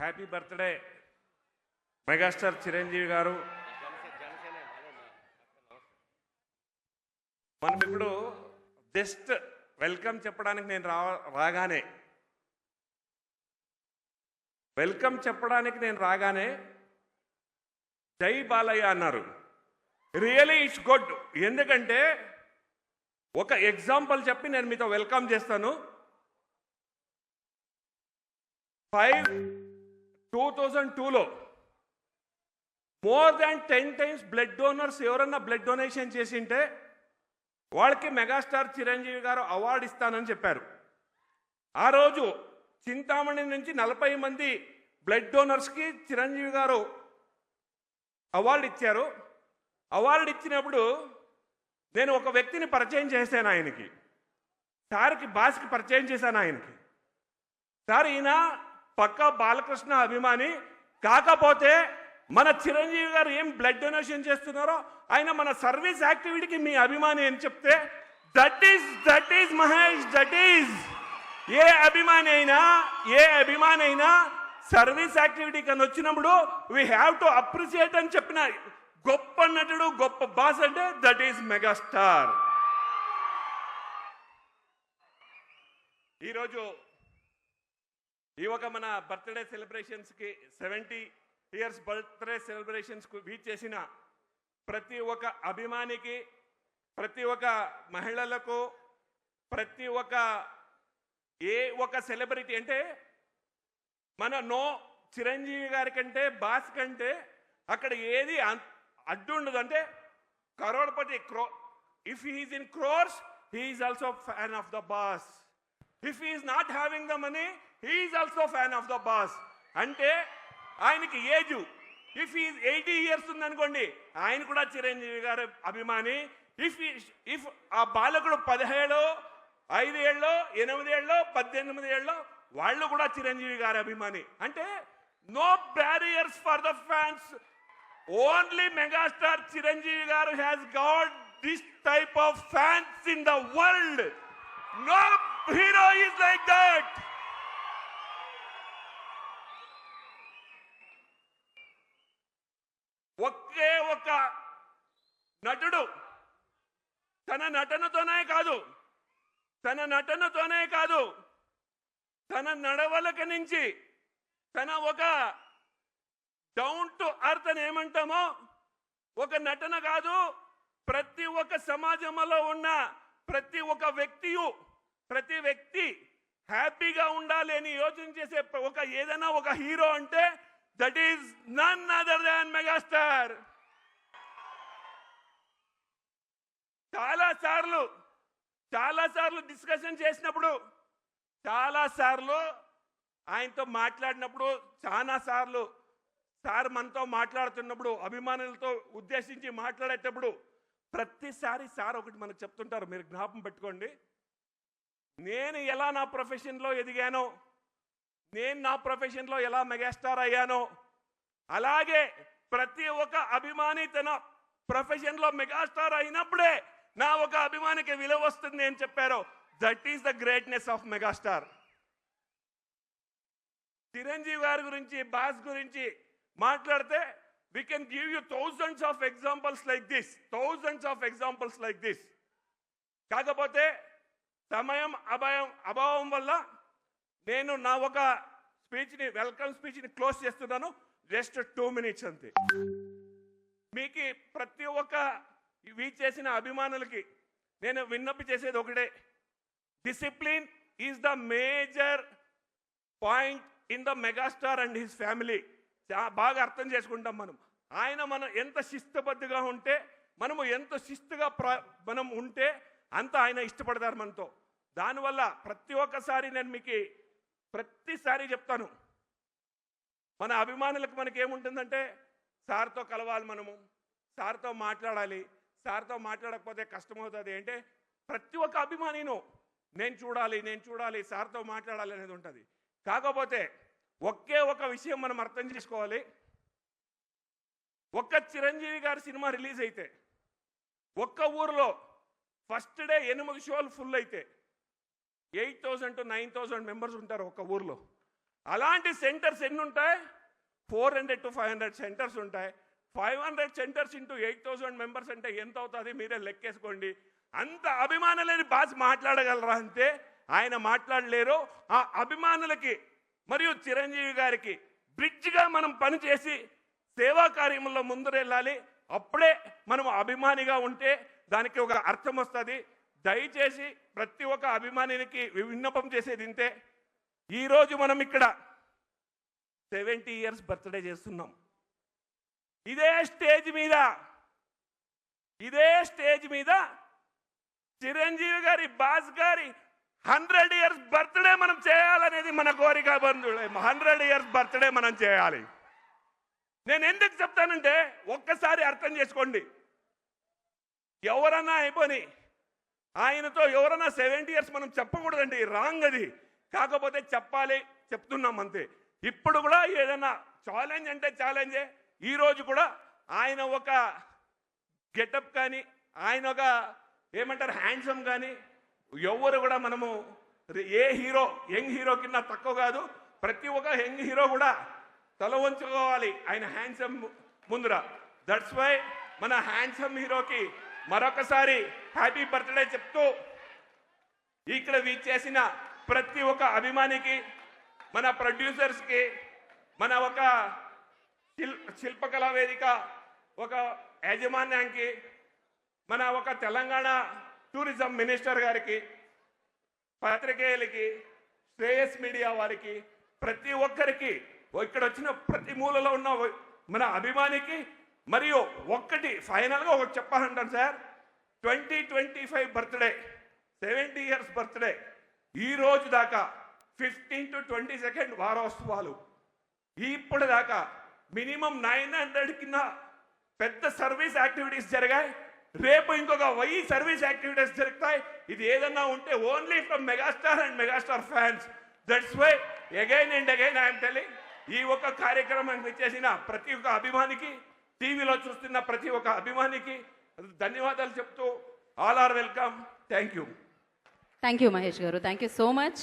Happy birthday megastar Chiranjeevi గారు. మనం ఇప్పుడు జస్ట్ వెల్కమ్ చెప్పడానికి నేను రాగానే జై బాలయ్య అన్నారు. Really it's good. ఎందుకంటే ఒక ఎగ్జాంపుల్ చెప్పి నేను మీతో వెల్కమ్ చేస్తాను. 2002లో more than 10 times blood donors ఎవరన్నా బ్లడ్ డొనేషన్ చేసింటే వాళ్ళకి మెగాస్టార్ చిరంజీవి గారు అవార్డు ఇస్తానని చెప్పారు. ఆ రోజు చింతామణి నుంచి 40 మంది బ్లడ్ డోనర్స్కి చిరంజీవి గారు అవార్డు ఇచ్చారు. అవార్డు ఇచ్చినప్పుడు నేను ఒక వ్యక్తిని పరిచయం చేశాను ఆయనకి, సార్కి బాస్కి పరిచయం చేశాను ఆయనకి. సార్ ఈయన పక్కా బాలకృష్ణ అభిమాని, కాకపోతే మన చిరంజీవి గారు ఏం బ్లడ్ డొనేషన్ చేస్తున్నారో ఆయన మన సర్వీస్ యాక్టివిటీకి మీ అభిమాని అని చెప్తే that is Mahesh, that is a అభిమాని అయినా సర్వీస్ యాక్టివిటీ కన్నా వచ్చినప్పుడు వీ హ్యావ్ టు అప్రిషియేట్ అని చెప్పిన గొప్ప నటుడు, గొప్ప బాస్ అంటే దట్ ఈజ్ మెగాస్టార్. ఈరోజు ఈ ఒక మన బర్త్డే సెలబ్రేషన్స్కి 70 years బర్త్డే సెలబ్రేషన్స్కు వీచ్ చేసిన ప్రతి ఒక్క అభిమానికి, ప్రతి ఒక్క మహిళలకు, ప్రతి ఒక్క ఒక సెలబ్రిటీ అంటే మన చిరంజీవి గారి కంటే బాస్ కంటే అక్కడ ఏది అడ్డు ఉండదు. అంటే crorepati if he is in crores he is also fan of the boss. If he is not having the money he is also fan of the boss. అంటే ఆయనకి ఏజ్ ఇఫ్ ఈ 80 years ఉందనుకోండి ఆయన కూడా చిరంజీవి గారి అభిమాని. ఇఫ్ ఆ బాలకుడు 17, 5 ఏళ్ళో, 8 ఏళ్ళో, 18 ఏళ్ళో వాళ్ళు కూడా చిరంజీవి గారి అభిమాని. అంటే no barriers for the fans. Only megastar Chiranjeevi garu has got this type of fans in the world. No hero is like that. ఒకే ఒక నటుడు తన నటనతోనే కాదు తన నడవలక నుంచి తన ఒక డౌన్ టు అర్త్ అని ఏమంటామో ఒక నటన కాదు, ప్రతి ఒక్క సమాజంలో ఉన్న ప్రతి వ్యక్తి హ్యాపీగా ఉండాలి అని యోచన చేసే ఏదైనా ఒక హీరో అంటే that is none other than megastar. చాలాసార్లు డిస్కషన్ చేసినప్పుడు, చాలాసార్లు ఆయనతో మాట్లాడినప్పుడు, చాలాసార్లు సార్ మనతో మాట్లాడుతున్నప్పుడు, అభిమానులతో ఉద్దేశించి మాట్లాడేటప్పుడు ప్రతిసారి సార్ ఒకటి మనకు చెప్తుంటారు, మీరు జ్ఞాపకం పెట్టుకోండి. నేను ఎలా నా ప్రొఫెషన్లో ఎదిగానో, నేను నా ప్రొఫెషన్లో ఎలా మెగాస్టార్ అయ్యానో, అలాగే ప్రతి ఒక్క అభిమాని తన ప్రొఫెషన్లో మెగాస్టార్ అయినప్పుడే నా ఒక అభిమానికి విలువ వస్తుంది అని చెప్పారు. That is the greatness of megastar. Chiranjeevi గారి గురించి, బాస్ గురించి మాట్లాడితే we can give you thousands of examples like this. కాకపోతే సమయం అభావం వల్ల నేను నా ఒక వెల్కమ్ స్పీచ్ని క్లోజ్ చేస్తున్నాను. జస్ట్ 2 minutes అంతే. మీకు ప్రతి ఒక్క చేసిన అభిమానులకి నేను విన్నపి చేసేది ఒకటే, discipline is the major point in the megastar and his family. బాగా అర్థం చేసుకుంటాం మనం ఎంత శిస్తుబద్ధంగా ఉంటే, మనము ఎంత శిస్తుగా మనం ఉంటే అంత ఆయన ఇష్టపడతారు మనతో. దానివల్ల ప్రతి ఒక్కసారి నేను మీకు ప్రతిసారి చెప్తాను, మన అభిమానులకు మనకేముంటుందంటే సార్తో కలవాలి, మనము సార్తో మాట్లాడాలి, సార్తో మాట్లాడకపోతే కష్టమవుతుంది. అంటే ప్రతి ఒక్క అభిమానిను నేను చూడాలి సార్తో మాట్లాడాలి అనేది ఉంటుంది. కాకపోతే ఒకే ఒక విషయం మనం అర్థం చేసుకోవాలి, ఒక్క చిరంజీవి గారి సినిమా రిలీజ్ అయితే ఒక్క ఊరిలో ఫస్ట్ డే 8 షోలు ఫుల్ అయితే 8,000 to 9,000 మెంబర్స్ ఉంటారు ఒక్క ఊర్లో. అలాంటి సెంటర్స్ ఎన్ని ఉంటాయి? 400 to 500 సెంటర్స్ ఉంటాయి. 500 సెంటర్స్ ఇంటూ 8,000 మెంబర్స్ అంటే ఎంత అవుతుంది మీరే లెక్కేసుకోండి. అంత అభిమానులని బాస్ మాట్లాడగలరా అంటే ఆయన మాట్లాడలేరు. ఆ అభిమానులకి మరియు చిరంజీవి గారికి బ్రిడ్జ్గా మనం పనిచేసి సేవా కార్యముల్లో ముందరెళ్ళాలి. అప్పుడే మనం అభిమానిగా ఉంటే దానికి ఒక అర్థం వస్తుంది. దయచేసి ప్రతి ఒక్క అభిమానికి విన్నపం చేసేది ఇంతే. ఈరోజు మనం ఇక్కడ 70 ఇయర్స్ బర్త్డే చేస్తున్నాం. ఇదే స్టేజ్ మీద చిరంజీవి గారి బాస్ గారి 100 ఇయర్స్ బర్త్డే మనం చేయాలనేది మన కోరిక బంధువులే. 100 ఇయర్స్ బర్త్డే మనం చేయాలి. నేను ఎందుకు చెప్తానంటే ఒక్కసారి అర్థం చేసుకోండి. ఎవరన్నా అయిపోయి ఆయనతో ఎవరన్నా 70 ఇయర్స్ మనం చెప్పకూడదండి, రాంగ్ అది. కాకపోతే చెప్పాలి, చెప్తున్నాం అంతే. ఇప్పుడు కూడా ఏదైనా ఛాలెంజ్ అంటే ఛాలెంజే. ఈరోజు కూడా ఆయన ఒక గెటప్ కానీ ఆయన ఒక ఏమంటారు హ్యాండ్సమ్ కానీ ఎవరు కూడా మనము ఏ హీరో యంగ్ హీరో కింద తక్కువ కాదు. ప్రతి ఒక్క యంగ్ హీరో కూడా తల వంచుకోవాలి ఆయన హ్యాండ్సమ్ ముందర. దట్స్ వై మన హ్యాండ్సమ్ హీరోకి మరొకసారి హ్యాపీ బర్త్డే చెప్తూ ఇక్కడ చేసిన ప్రతి ఒక్క అభిమానికి, మన ప్రొడ్యూసర్స్కి, మన ఒక శిల్పకళా వేదిక ఒక యాజమాన్యానికి, మన ఒక తెలంగాణ టూరిజం మినిస్టర్ గారికి, పత్రికేయులకి, శ్రేయస్ మీడియా వారికి, ప్రతి ఒక్కరికి, ఇక్కడ వచ్చిన ప్రతి మూలలో ఉన్న మన అభిమానికి మరియు ఒక్కటి ఫైనల్గా ఒకటి చెప్పాలంటాను సార్. 2025 బర్త్డే 70 ఇయర్స్ బర్త్డే ఈ రోజు దాకా 15 to 22 వారోత్సవాలు ఇప్పుడు దాకా మినిమం 900 కింద పెద్ద సర్వీస్ యాక్టివిటీస్ జరిగాయి. రేపు ఇంకొక 1000 సర్వీస్ యాక్టివిటీస్ జరుగుతాయి. ఇది ఏదన్నా ఉంటే only from megastar and megastar fans. That's why again and again I'm telling, ఈ ఒక్క కార్యక్రమం చేసిన ప్రతి ఒక్క అభిమానికి, టీవీలో చూస్తున్న ప్రతి ఒక్క అభిమానికి ధన్యవాదాలు చెప్తూ all are welcome. Thank you. Thank you Mahesh గారు, థ్యాంక్ యూ సో మచ్.